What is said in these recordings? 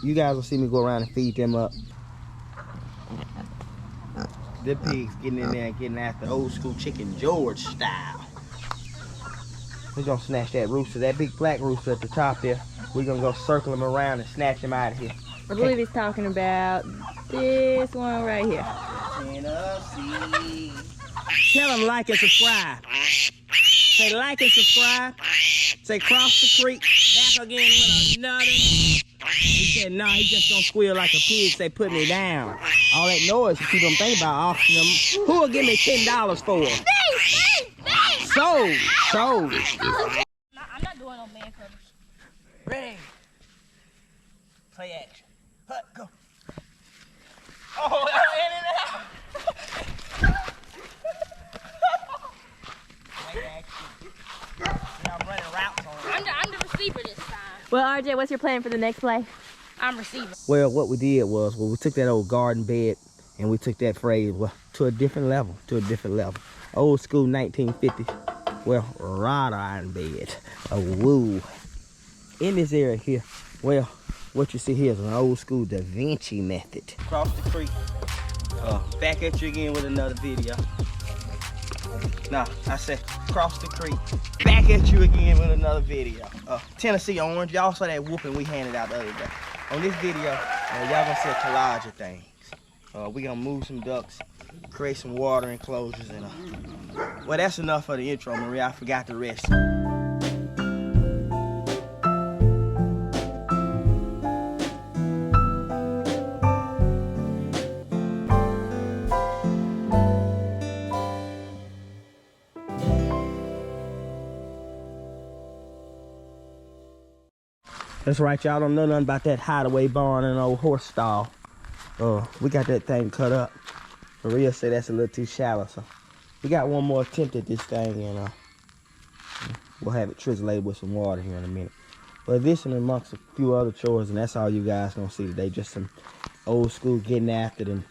You guys will see me go around and feed them up. The pigs getting in there and getting after old school chicken George style. We're gonna snatch that rooster, that big black rooster at the top there. We're gonna go circle him around and snatch him out of here. I believe he's talking about this one right here. Tell him like and subscribe. Say like and subscribe. Say cross the creek. Back again with another. He said, nah, he just gonna squeal like a pig. Say, put me down. All that noise you keep them thinking about auctioning them. Who will give me $10 for it? Sold. Sold. I'm not doing no man covers. Ready. Play action. Hut, go. Oh, in and out. Play action. I'm running routes on it. I'm the receiver this time. Well, RJ, what's your plan for the next play? I'm receiving. Well, what we did was, we took that old garden bed and we took that phrase to a different level, Old school 1950s, well, wrought iron bed, a woo. In this area here, well, what you see here is an old school Da Vinci method. Cross the creek. Back at you again with another video. No, I said cross the creek. Back at you again with another video. Tennessee orange. Y'all saw that whooping we handed out the other day. On this video, y'all gonna see a collage of things. We gonna move some ducks, create some water enclosures, and well, that's enough for the intro, Maria. I forgot the rest. That's right, y'all don't know nothing about that hideaway barn and old horse stall. We got that thing cut up. Maria said that's a little too shallow, so we got one more attempt at this thing, and we'll have it trizzlated with some water here in a minute. But this and amongst a few other chores, and that's all you guys gonna see today, just some old school getting after it, and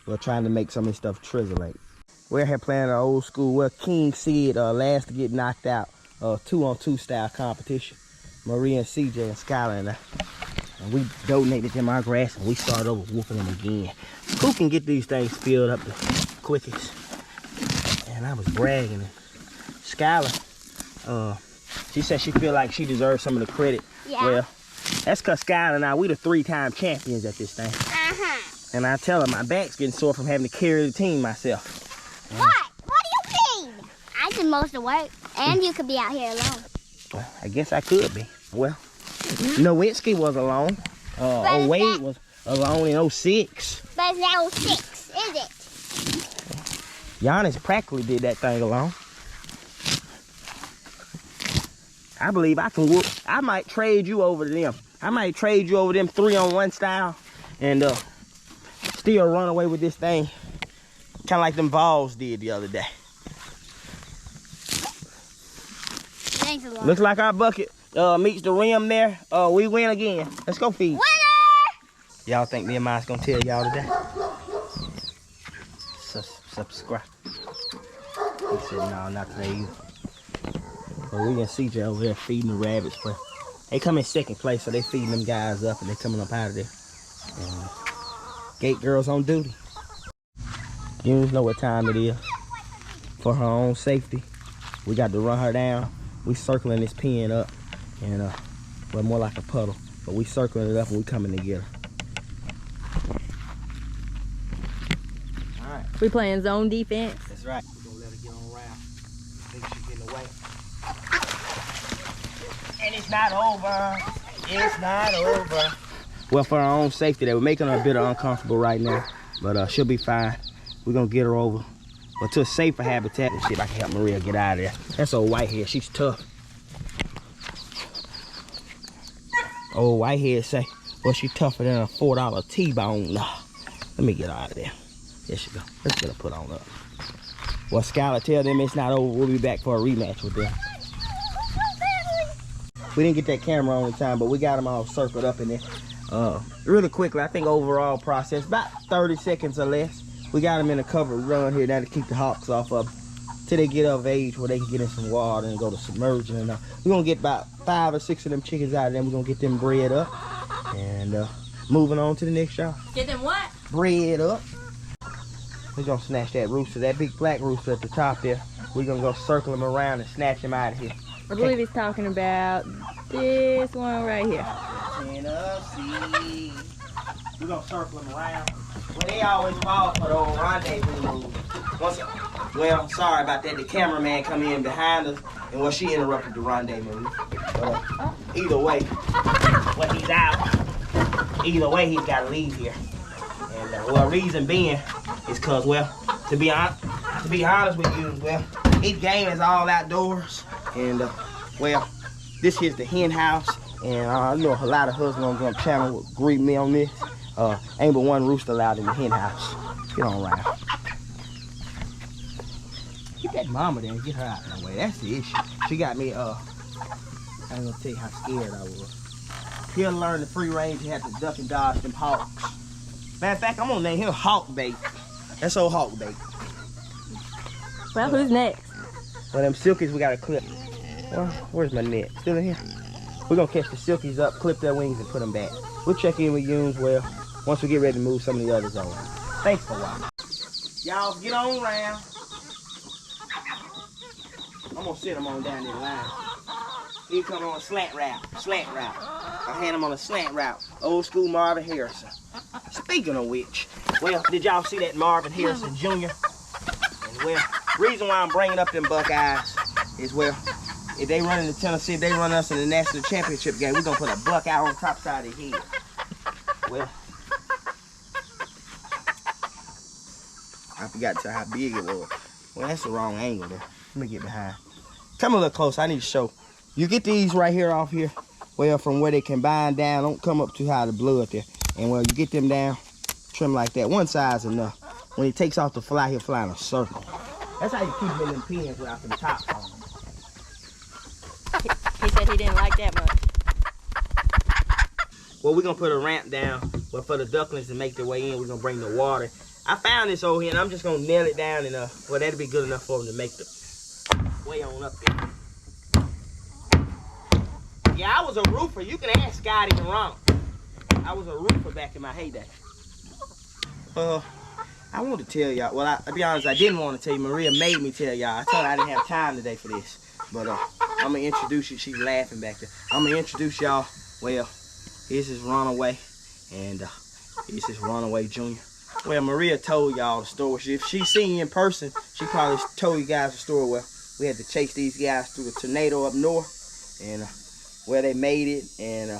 we're trying to make some of this stuff trizzlate. We're here playing an old school, well, King said last to get knocked out, 2-on-2 style competition. Maria and CJ and Skylar and we donated them our grass and we started over whooping them again. Who can get these things filled up the quickest? And I was bragging. And Skylar, she said she feel like she deserves some of the credit. Yeah. Well, that's cause Skylar and I, we the 3-time champions at this thing. And I tell her my back's getting sore from having to carry the team myself. What? What do you mean? I did most of the work, and you could be out here alone. Well, I guess I could be. Well, Nowinski was alone. Wade was alone in 06. But it's not 06, is it? Giannis practically did that thing alone. I believe I can whoop. I might trade you over to them. I might trade you over them 3-on-1 style and still run away with this thing. Kind of like them Vols did the other day. Thanks a lot. Looks like our bucket meets the rim there. We win again. Let's go feed. Winner! Y'all think me and mine's gonna tell y'all today? Subscribe. He said, no, not today either. But we and CJ over here feeding the rabbits, but they come in second place, so they feeding them guys up and they coming up out of there. And gate girls on duty. You just know what time it is. For her own safety, we got to run her down. We circling this pen up, and well, more like a puddle, but we circling it up and we coming to get her. All right. We playing zone defense. That's right. We're gonna let her get on around. Think she's getting away. And it's not over. It's not over. Well, for her own safety, they were making her a bit uncomfortable right now, but she'll be fine. We're gonna get her over. But to a safer habitat and see if I can help Maria get out of there. That's old Whitehead, she's tough. Old Whitehead say, well, she tougher than a $4 T-bone. Nah, let me get out of there. There she go. Let's get her put on up. Well, Skylar, tell them it's not over. We'll be back for a rematch with them. We didn't get that camera on in time, but we got them all circled up in there. Really quickly, I think overall process, about 30 seconds or less. We got them in a covered run here now to keep the hawks off of them till they get of age where they can get in some water and go to submerging. And we're gonna get about 5 or 6 of them chickens out of them. We're gonna get them bred up, and Moving on to the next yard. Get them what? Bread up. We're gonna snatch that rooster, that big black rooster at the top there. We're gonna go circle him around and snatch him out of here. I believe he's talking about this one right here. Tennessee. We're gonna circle them around. Well, they always fall for the old rendezvous move. Well, sorry about that. The cameraman come in behind us, and well, she interrupted the rendezvous move. Either way, when he's out, either way, he's got to leave here. And well, reason being is cause, well, to be honest with you, well, his game is all outdoors, and well, this here's the hen house, and I know a lot of husbands on the channel will agree with me on this. Ain't but one rooster allowed in the hen house. Get on around. Get that mama there and get her out of the way. That's the issue. She got me, I ain't gonna tell you how scared I was. He'll learn the free range. He had to duck and dodge them hawks. Matter of fact, I'm gonna name him Hawk Bait. That's old Hawk Bait. Well, who's next? Well, them silkies we gotta clip. Well, where's my net? Still in here? We're gonna catch the silkies up, clip their wings, and put them back. We'll check in with you as well once we get ready to move some of the others over. Thanks for watching. Y'all get on around. I'm gonna sit them on down this line. He come on a slant route. I had him on a slant route. Old school Marvin Harrison. Speaking of which, well, did y'all see that Marvin Harrison Jr.? And well, reason why I'm bringing up them Buckeyes is, well, if they run into Tennessee, if they run us in the national championship game, we're gonna put a Buckeye on top side of the head. Well, I forgot to tell how big it was. Well, that's the wrong angle there. Let me get behind. Come a little closer. I need to show. You get these right here off here. Well, from where they combine down, don't come up too high the blood there. And well, you get them down, trim like that. One side's enough. When he takes off the fly, he'll fly in a circle. That's how you keep them in them pins without them tops on them. He said he didn't like that much. Well, we're gonna put a ramp down, but for the ducklings to make their way in, we're gonna bring the water. I found this over here, and I'm just gonna nail it down, and well, that'll be good enough for them to make the way on up there. Yeah, I was a roofer. You can ask Scotty and Ron. I was a roofer back in my heyday. I want to tell y'all. Well, I'll be honest, I didn't want to tell you. Maria made me tell y'all. I told her I didn't have time today for this. But I'm gonna introduce you. She's laughing back there. I'm gonna introduce y'all. Well, this is Runaway, and this is Runaway Jr. Well, Maria told y'all the story. If she seen you in person, she probably told you guys the story. Well, we had to chase these guys through a tornado up north, and where they made it, and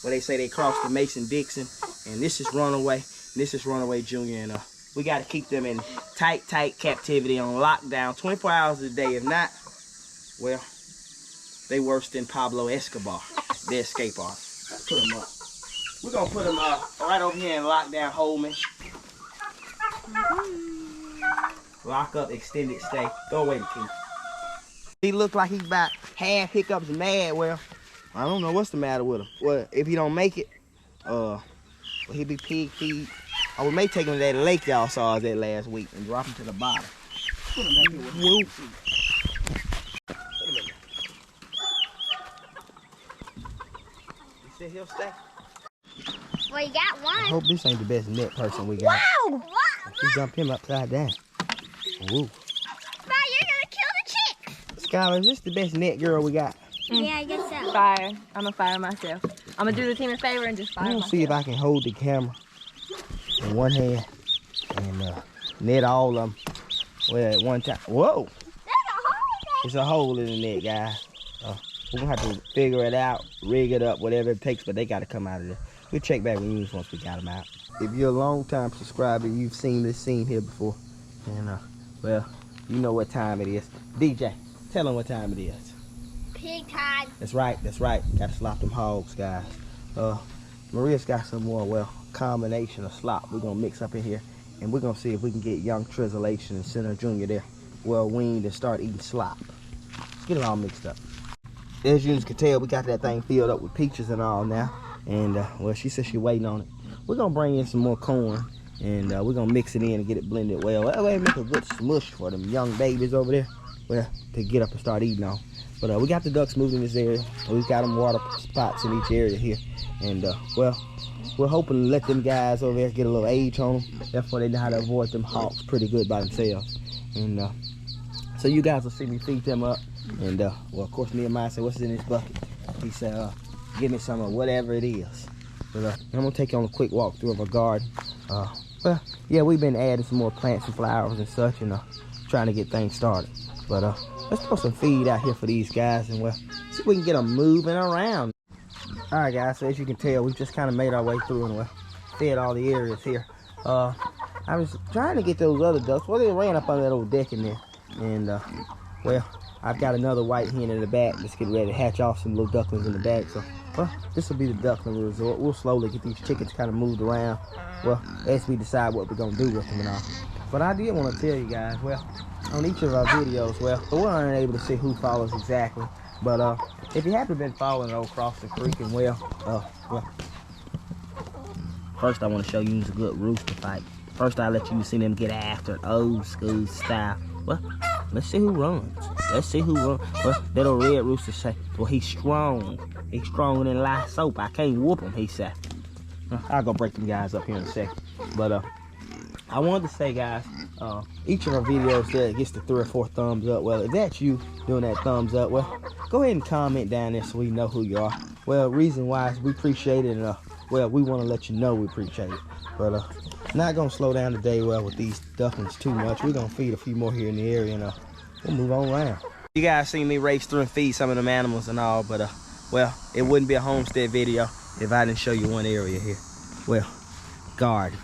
where they say they crossed the Mason-Dixon. And this is Runaway. This is Runaway Jr. And we got to keep them in tight captivity on lockdown 24 hours a day. If not, well, they worse than Pablo Escobar. They escape artists. Put them up. We're going to put them right over here in lockdown Holman. Lock up, extended stay. Go away, the key. He look like he's about half hiccups mad. Well, I don't know what's the matter with him. Well, if he don't make it, well, he'll be pig feed. We may take him to that lake y'all saw us at last week and drop him to the bottom. Put him back here with him. You said he'll stay? Well, you got one. I hope this ain't the best net person we got. Wow! She jumped him upside down. Woo. Bye, you're gonna kill the chick. Skylar, is this the best net girl we got? Yeah, I guess so. Fire. I'm gonna fire myself. I'm gonna do the team a favor and just fire I'm gonna myself. see if I can hold the camera in one hand and net all of them. Well, at one time. Whoa! There's a hole there. It's a hole in the net, guys. We're gonna have to figure it out, rig it up, whatever it takes, but they gotta come out of there. We'll check back with you once we got them out. If you're a long-time subscriber, you've seen this scene here before. And, well, you know what time it is. DJ, tell them what time it is. Pig time. That's right. Gotta slop them hogs, guys. Maria's got some more, well, combination of slop we're gonna mix up in here. And we're gonna see if we can get young Tresolation and Senator Jr. there well weaned and start eating slop. Let's get it all mixed up. As you can tell, we got that thing filled up with peaches and all now. And, well, she said she's waiting on it. We're going to bring in some more corn, and we're going to mix it in and get it blended well. That way make a good smush for them young babies over there, well, to get up and start eating on. But we got the ducks moved in this area. We've got them water spots in each area here. And, well, we're hoping to let them guys over there get a little age on them. Therefore, they know how to avoid them hawks pretty good by themselves. And so you guys will see me feed them up. And well, of course, Nehemiah said, "What's in this bucket?" He said, "Give me some of whatever it is." But I'm gonna take you on a quick walk through of our garden. Well, yeah, we've been adding some more plants and flowers and such, and trying to get things started. But let's throw some feed out here for these guys, and well, see if we can get them moving around. All right, guys. So as you can tell, we just kind of made our way through and well, fed all the areas here. I was trying to get those other ducks. Well, they ran up on that old deck in there, and well, I've got another white hen in the back that's getting ready to hatch off some little ducklings in the back. So, well, this will be the duckling resort. We'll slowly get these chickens kind of moved around. Well, as we decide what we're gonna do with them and all. But I did want to tell you guys, well, on each of our videos, well, we're unable to see who follows exactly. But if you haven't been following across the creek, and well, first I want to show you a good rooster fight. First I let you see them get after it, old school style. Well, let's see who runs. Let's see who runs. Well, that old red rooster say, well, he's strong. He's stronger than light soap. I can't whoop him, he said. I'll go break them guys up here in a second. But I wanted to say, guys, each of our videos there gets the 3 or 4 thumbs up. Well, if that's you doing that thumbs up, well, go ahead and comment down there so we know who you are. Well, reason why is we appreciate it, and well, we want to let you know we appreciate it. But not gonna slow down today, well, with these ducklings too much. We're gonna feed a few more here in the area, and we'll move on around. You guys seen me race through and feed some of them animals and all, but well, it wouldn't be a homestead video if I didn't show you one area here. Well, garden.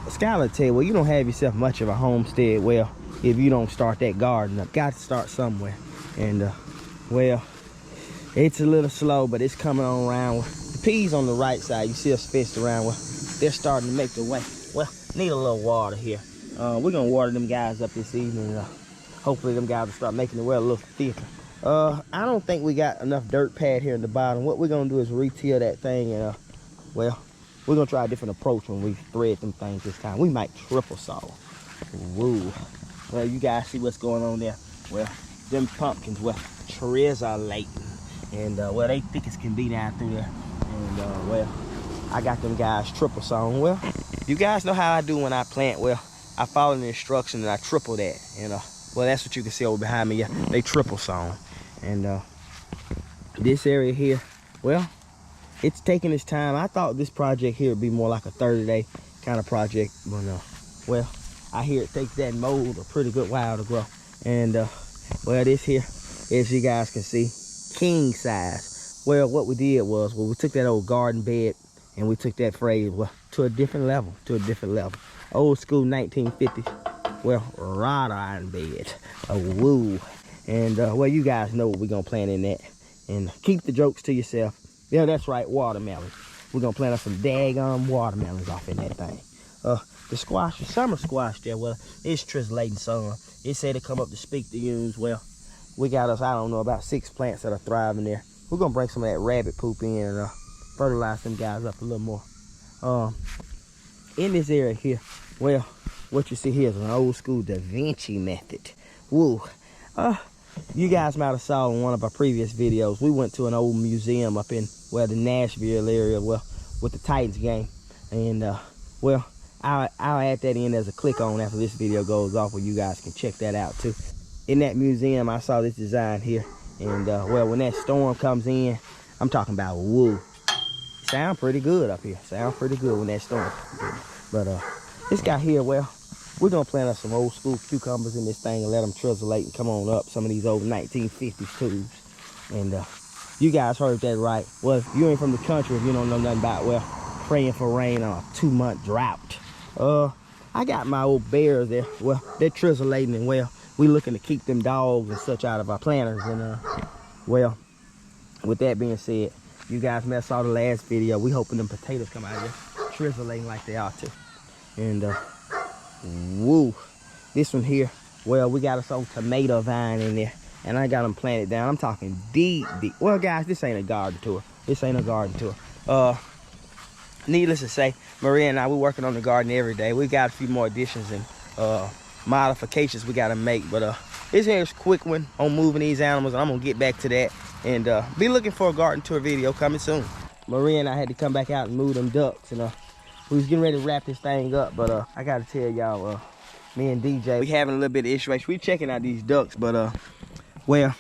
Skylar tell you, well, you don't have yourself much of a homestead, well, if you don't start that garden up. Got to start somewhere. And well, it's a little slow, but it's coming on around. The peas on the right side, you see us fenced around. Well, they're starting to make the way. Well, need a little water here. We're gonna water them guys up this evening. Hopefully them guys will start making the well a little thicker. I don't think we got enough dirt pad here in the bottom. What we're gonna do is re-till that thing, and well, we're gonna try a different approach when we thread them things this time. We might triple saw. Woo. Well, you guys see what's going on there. Well, them pumpkins, well, trizzolating. And well, they thick as can be down through there. And well, I got them guys triple sawing. Well, you guys know how I do when I plant. Well, I follow the instructions and I triple that. And well, that's what you can see over behind me. Yeah, they triple saw. And this area here, well, it's taking its time. I thought this project here would be more like a 30-day kind of project, but well, I hear it takes that mold a pretty good while to grow. And well, this here, as you guys can see, king size. Well, what we did was, well, we took that old garden bed and we took that phrase, well, to a different level, Old school 1950s, well, wrought iron bed, a woo. And well, you guys know what we're gonna plant in that. And keep the jokes to yourself. Yeah, that's right, watermelon. We're gonna plant us some daggone watermelons off in that thing. The squash, the summer squash there, well, it's trizzolating some. It said to come up to speak to you. Well, we got us, I don't know, about 6 plants that are thriving there. We're gonna bring some of that rabbit poop in and fertilize them guys up a little more. In this area here, well, what you see here is an old school Da Vinci method. Woo. You guys might have saw in one of our previous videos, we went to an old museum up in, well, the Nashville area, well, with the Titans game. And well, I'll add that in as a click on after this video goes off, where you guys can check that out too. In that museum, I saw this design here. And well, when that storm comes in, I'm talking about woo. Sound pretty good up here. Sound pretty good when that storm comes in. But this guy here, well, we're gonna plant us some old school cucumbers in this thing and let them trizzolate and come on up. Some of these old 1950s tubes. And you guys heard that right. Well, if you ain't from the country, if you don't know nothing about, well, praying for rain on a 2-month drought. I got my old bears there. Well, they're trizzolating, and well, we looking to keep them dogs and such out of our planters. And well, with that being said, you guys may have saw the last video. We hoping them potatoes come out of there trizzolating like they ought to. And woo, this one here, well, we got us old tomato vine in there, and I got them planted down. I'm talking deep. Well, guys, this ain't a garden tour. Needless to say, Maria and I, we're working on the garden every day. We got a few more additions and modifications we got to make, but this here's a quick one on moving these animals. I'm gonna get back to that, and be looking for a garden tour video coming soon. Maria and I had to come back out and move them ducks. And we was getting ready to wrap this thing up, but I gotta tell y'all, me and DJ, we having a little bit of issue. We checking out these ducks, but well,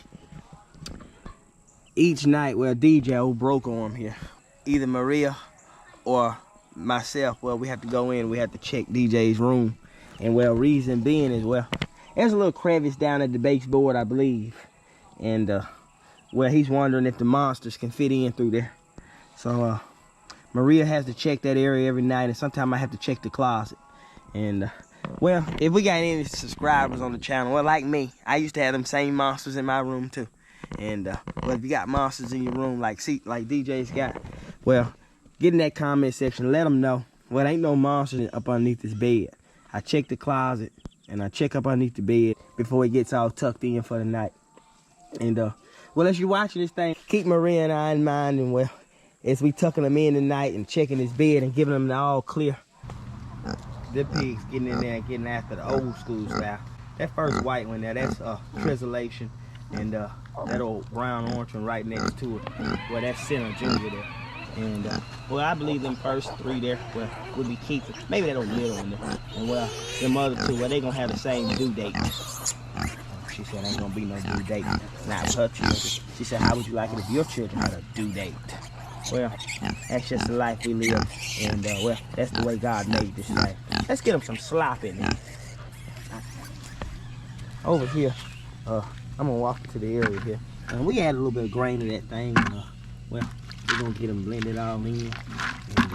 each night, well, DJ old broke arm here. Either Maria or myself, well, we have to go in, we have to check DJ's room. And well, reason being is, well, there's a little crevice down at the baseboard, I believe. And well, he's wondering if the monsters can fit in through there. So Maria has to check that area every night, and sometimes I have to check the closet. And well, if we got any subscribers on the channel, well, like me, I used to have them same monsters in my room too. And well, if you got monsters in your room like DJ's got, well, get in that comment section, let them know. Well, ain't no monsters up underneath this bed. I check the closet and I check up underneath the bed before it gets all tucked in for the night. And well, as you're watching this thing, keep Maria and I in mind. And well, as we tucking them in tonight and checking his bed and giving them the all clear, the pigs getting in there and getting after the old school style. That first white one there, that's Trisolation, and that old brown orange one right next to it, well, that's Center Junior there. And well, I believe them first three there, well, we'll be keeping. Maybe that old middle one there. And well, them other two, well, they gonna have the same due date. She said ain't gonna be no due date. Not with her children. She said, how would you like it if your children had a due date? Well, that's just the life we live. And well, that's the way God made this life. Let's get them some slop in there. Over here, I'm gonna walk to the area here. And we add a little bit of grain to that thing. And, well, we're gonna get them blended all in. And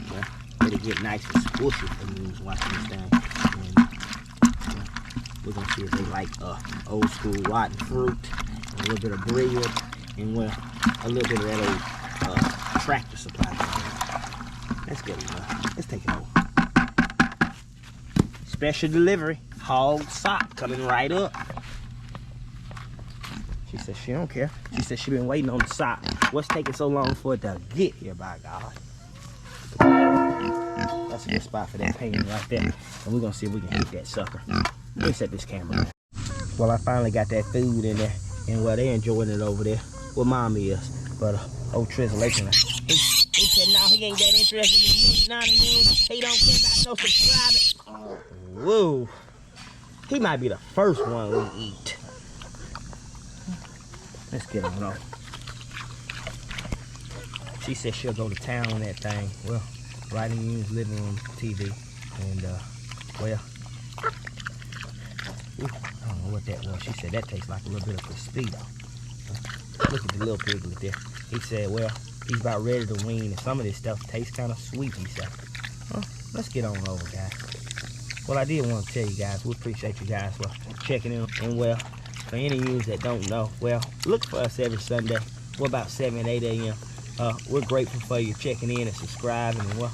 well, it'll get nice and squishy for me watching this thing. And, we're gonna see if they like old school rotten fruit, a little bit of bread, and well, a little bit of that old tractor supply. Let's get it. Let's take it over. Special delivery, hog sock coming right up. She said she don't care. She said she been waiting on the sock. What's taking so long for it to get here, by God? That's a good spot for that painting right there. And we're gonna see if we can hit that sucker. Let me set this camera down. Well, I finally got that food in there, and well, they enjoying it over there. Well, mom is, but old Trisolation, he said no, he ain't that interested in you, none of you. He don't care about no subscribers. Whoa, he might be the first one we eat. Let's get him off. She said she'll go to town on that thing. Well, right in his living room TV, and well. Ooh, I don't know what that was. She said that tastes like a little bit of Crispito. Look at the little piglet there. He said, well, he's about ready to wean, and some of this stuff tastes kind of sweet, he said. Well, let's get on over, guys. Well, I did want to tell you guys, we appreciate you guys for checking in. And well, for any of you that don't know, well, look for us every Sunday. We're about 7, 8 a.m. We're grateful for you checking in and subscribing, and well,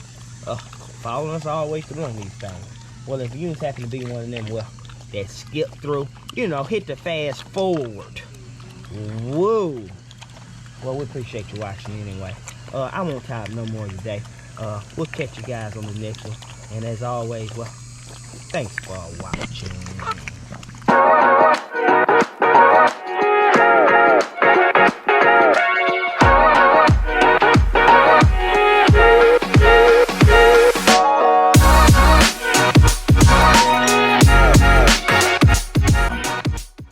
following us all the way through on these things. Well, if you happen to be one of them, well, that skip through, you know, hit the fast forward. Whoa. Well, we appreciate you watching anyway. I won't tie up no more today. We'll catch you guys on the next one. And as always, well, thanks for watching.